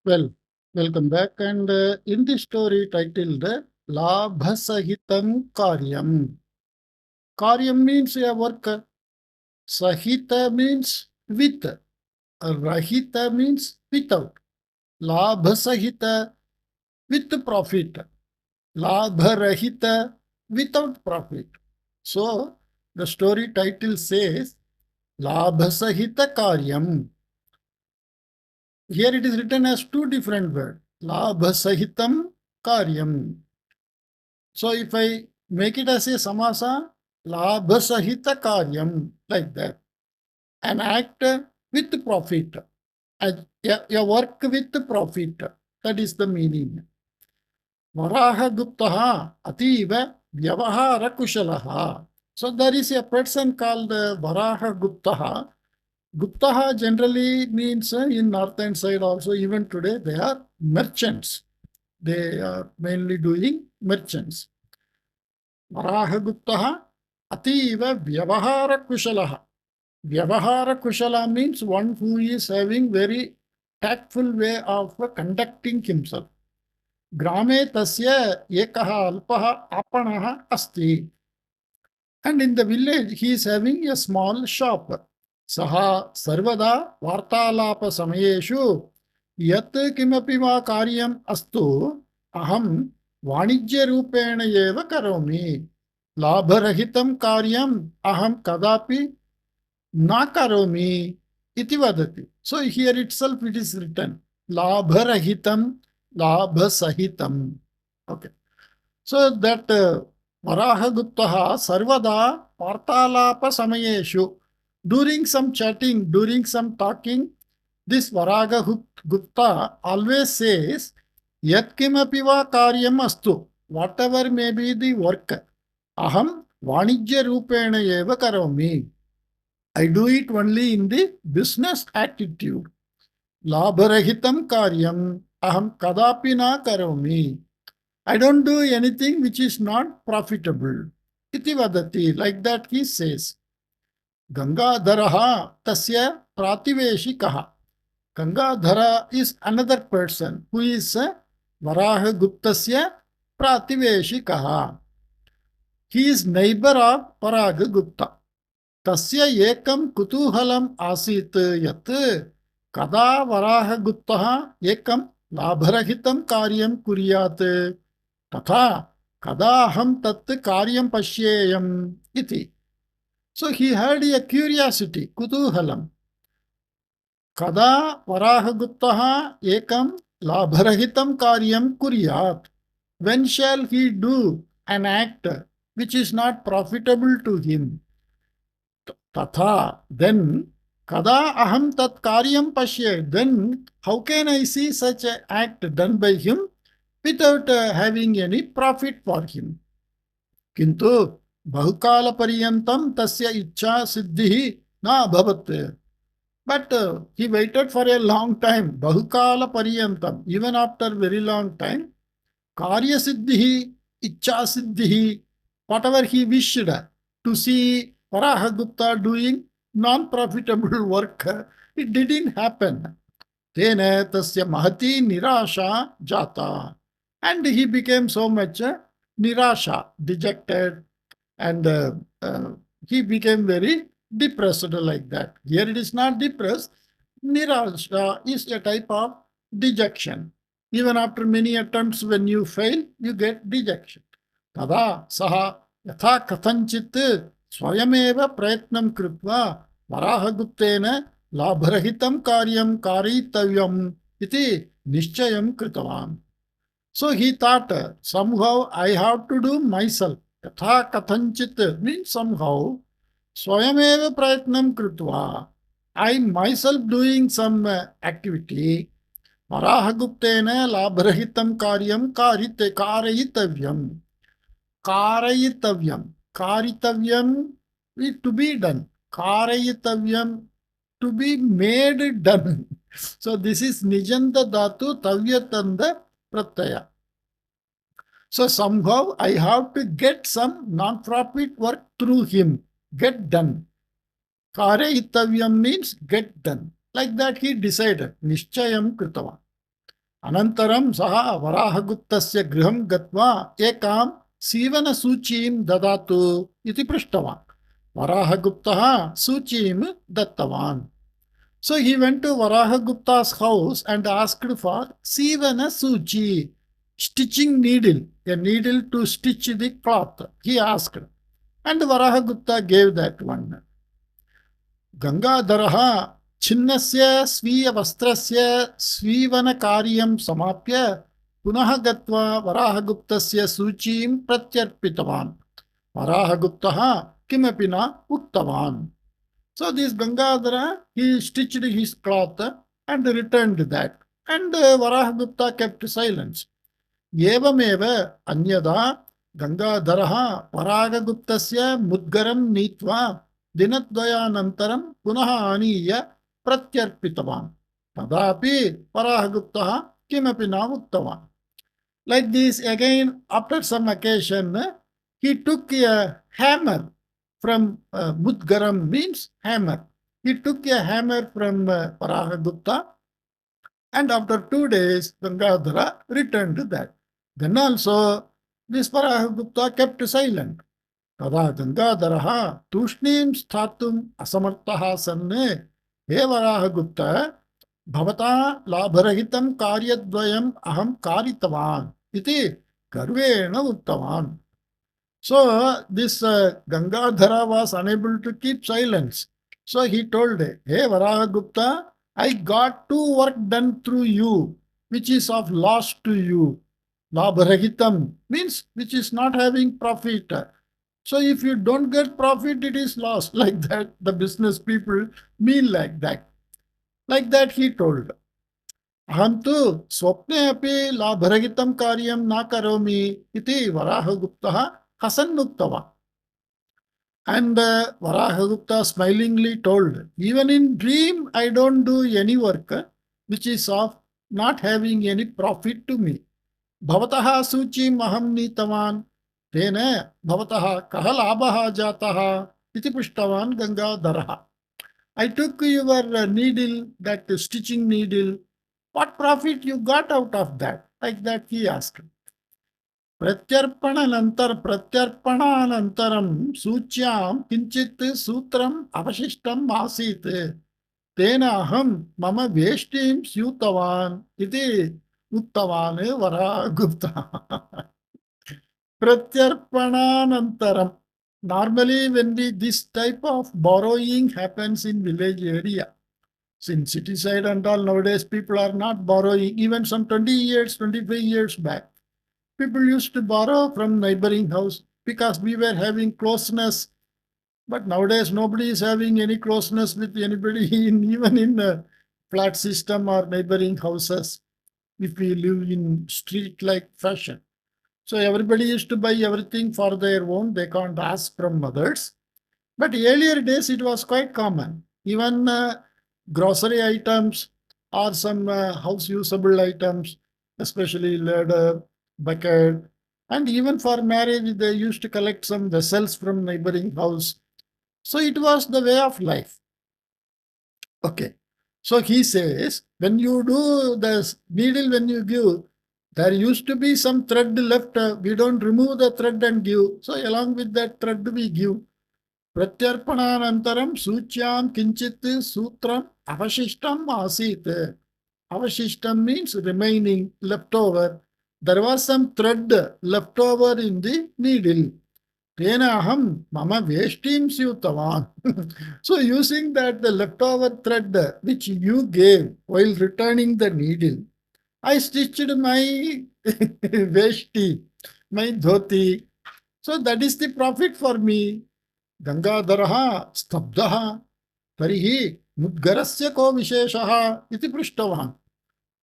Well, welcome back. And in this story titled Labha Sahitam Karyam. Karyam means a work. Sahita means with. Rahita means without. Labha Sahita with profit. Labha Rahita without profit. So the story title says Labha Sahita Karyam. Here it is written as two different words. Labha Sahitam Karyam. So if I make it as a Samasa, Labha Sahita Karyam, like that. An act with profit. A work with profit. That is the meaning. Varaha Guptaha Ativa Vyavahara Kushalaha. So there is a person called Varaha Guptaha. Guptaha generally means in northern side also, even today, they are merchants. They are mainly doing merchants. Varaha Guptaha Ativa Vyavahara Kushalaha. Vyavahara Kushala means one who is having very tactful way of conducting himself. Grame tasya ekaha alpaha apanaha asti. And in the village, he is having a small shop. Saha sarvada vartalapa samayeshu yat kimapi va karyam astu aham vanijya rupena eva karomi. Labharahitam karyam aham kadapi na karomi iti vadati. So here itself it is written labharahitam labhasahitam. Okay. So that Varaha Guptaha sarvada vartalapa samayeshu. During some chatting, during some talking, this Varaha Gupta always says yat kimapi va karyam astu. Whatever may be the work, aham vanijya rupena eva karomi. I do it only in the business attitude. Labharahitam karyam aham kadapi na karomi. I don't do anything which is not profitable. Iti vadati, like that he says. Gangadharaha tasya prativeshikaha. Gangadhara is another person who is Varaha Guptasya prativeshikaha. He is neighbor of Varaha Gupta. Tasya ekam kutuhalam asit yat kada Varaha Guptaha ekam labharahitam karyam kuryat tatha kada aham tat karyam pashyeyam iti. So he had a curiosity, kutuhalam. Kada Varaha Guptaha ekam labharahitam karyam kuryat. When shall he do an act which is not profitable to him? Tatha, then kada aham tat karyam pashye, then how can I see such an act done by him without having any profit for him? Kintu bahukala pariyantam tasya ichha siddhi na abhavat. But he waited for a long time, bahukala pariyantam, even after very long time, karya siddhi, ichha siddhi, whatever he wished to see Varaha Gupta doing non-profitable work, it didn't happen. Tena tasya mahati nirasha jata. And he became so much nirasha, dejected, and he became very depressed like that. Here it is not depressed. Nirasha is a type of dejection. Even after many attempts, when you fail, you get dejection. Tada saha yatha kathanchit swayameva prayatnam krutva varahaguptena labharahitam karyam karitavyam iti nischayam kritavan. So he thought, somehow I have to do myself. Yatha kathanchit means somehow. Swayameva prayatnam krutva. I myself doing some activity. Varahaguptena labharahitam karyam karayitavyam. Karayitavyam. Karitavyam is to be done. Karayitavyam, to be made done. So this is Nijanda Dhatu Tavyatanda Pratyaya. So somehow I have to get some non-profit work through him. Get done. Karayitavyam means get done. Like that he decided. Nischayam Kritavan. Anantaram saha Varahaguptasya griham gatva ekam Sivana dadatu iti prishtavan. Varahaguptaha Suchim dattavan. So he went to Varahagupta's house and asked for Sivana Suchi, stitching needle, a needle to stitch the cloth. He asked, and Varahagupta gave that one. Gangadharaha Chinnasya Sviya Vastrasya Svivana Karyam Samapya Punaha Gatva Varahaguptasya Suchim Pratyarpitavan. Varahaguptaha Kimapina Uttavan. So this Gangadhara, he stitched his cloth and returned that. And Varahagupta kept silence. Evameva Anyada Gangadharaha Varahaguptasya Mudgaram Nitva Dinadvayanantaram Punaha Aniya Pratyarpitavan. Tadapi Varahaguptaha Kimapi Namuttavan. Like this, again, after some occasion, he took a hammer from Mudgaram means hammer. He took a hammer from Varahagupta, and after 2 days, Gangadhara returned to that. Then also, this Varahagupta kept silent. Tada Gangadharaha tushnim sthatum asamartaha sanne he Varahagupta bhavata labharahitam karyadvayam aham karitavan iti garvena uttavan. So this Gangadhara was unable to keep silence. So he told, hey Varahagupta, I got 2 work done through you, which is of loss to you. Labharahitam means which is not having profit. So if you don't get profit, it is loss. Like that, the business people mean like that. Like that he told. Aham tu swapne api labharahitam karyam na karomi iti Varahaguptaha hasannuktava. And Varahagupta smilingly told, even in dream I don't do any work which is of not having any profit to me. Bhavataha suchim aham nitavan tena bhavataha kaha labhaha jataha iti pushtavan Gangadharaha. I took your needle, that stitching needle. What profit you got out of that? Like that he asked. Pratyarpananantaram sucyam kinchit sutram avashishtam asit tena aham mama veshtim syutavan iti uttavan Varahagupta. Pratyarpananantaram. Normally when this type of borrowing happens in village area, in city side and all, nowadays people are not borrowing. Even some 20 years, 25 years back, people used to borrow from neighboring house because we were having closeness. But nowadays, nobody is having any closeness with anybody, even in a flat system or neighboring houses, if we live in street-like fashion. So everybody used to buy everything for their own. They can't ask from others. But earlier days, it was quite common. Even grocery items or some house-usable items, especially ladder, bucket, and even for marriage, they used to collect some vessels from neighboring house. So it was the way of life. Okay. So he says, when you do the needle, when you give, there used to be some thread left. We don't remove the thread and give. So along with that thread, we give. Pratyarpananantaram sucyam kinchit sutram avashishtam asit. Avashishtam means remaining, leftover. There was some thread left over in the needle. Tena aham mama veshtim syutavan. So using that, the leftover thread which you gave while returning the needle, I stitched my veshti, my dhoti. So that is the profit for me. Gangadharaha stabdaha tarihi mudgarasya ko visheshaha iti prishtavan.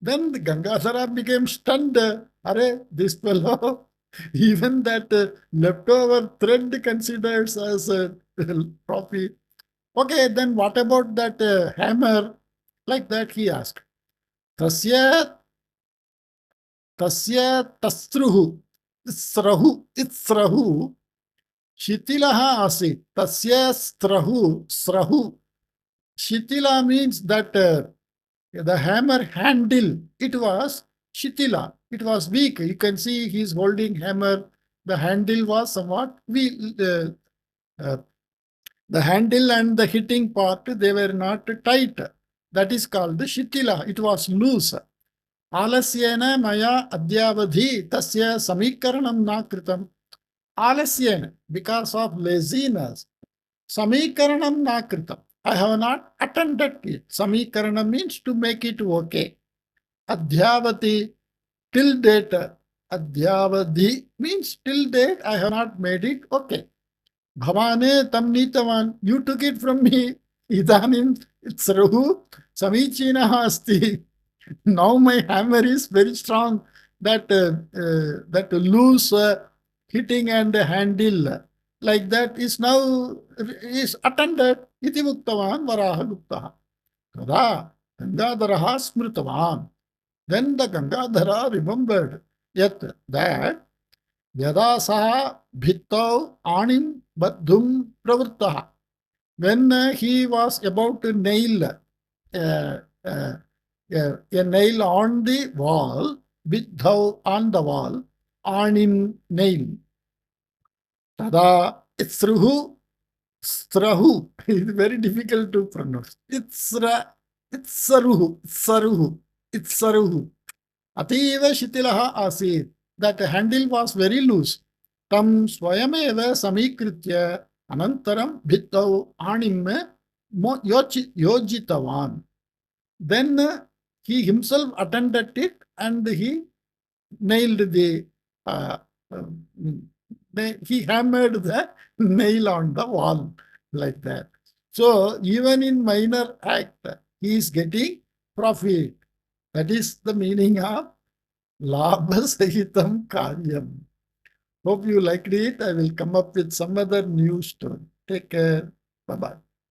Then the Gangadhara became stunned. Are this fellow, even that leftover thread considers as a profit. Okay, then what about that hammer? Like that he asked. Tasya tasruhu itsrahu shitilaha asit. Tasya srahu. Shitila means that the hammer handle, it was Shitila. It was weak. You can see he's holding hammer. The handle was somewhat weak. Uh, the handle and the hitting part, they were not tight. That is called the Shitila. It was loose. Alasyena maya adyavadhi tasya samikaranam na kritam. Alasyena, because of laziness. Samikaranam na kritam. I have not attended it. Samikaranam means to make it okay. Adhyavati, till date. Adhyavadhi means till date I have not made it okay. Bhavane tam nitavan, you took it from me. Idanim itsrahu samichinaha asti. Now my hammer is very strong. That loose hitting and handle like that is now is attended. Iti muktavan varaha guptaha. Kada Gangadharaha smritavan. Then the Gangadhara remembered yet that Yada saha bhittau anim baddhum pravrittaha. When he was about to nail a nail on the wall, bhittau on the wall, anim nail. Tada itsruhu, strahu. It's very difficult to pronounce. Itsaruhu. Ativa shitilaha asid. That handle was very loose. Tam swayameva samikritya anantaram bhittau anim yojitavan. Then he himself attended it and he nailed he hammered the nail on the wall like that. So even in minor act, he is getting profit. That is the meaning of Labha Sahitam Karyam. Hope you liked it. I will come up with some other new story. Take care. Bye-bye.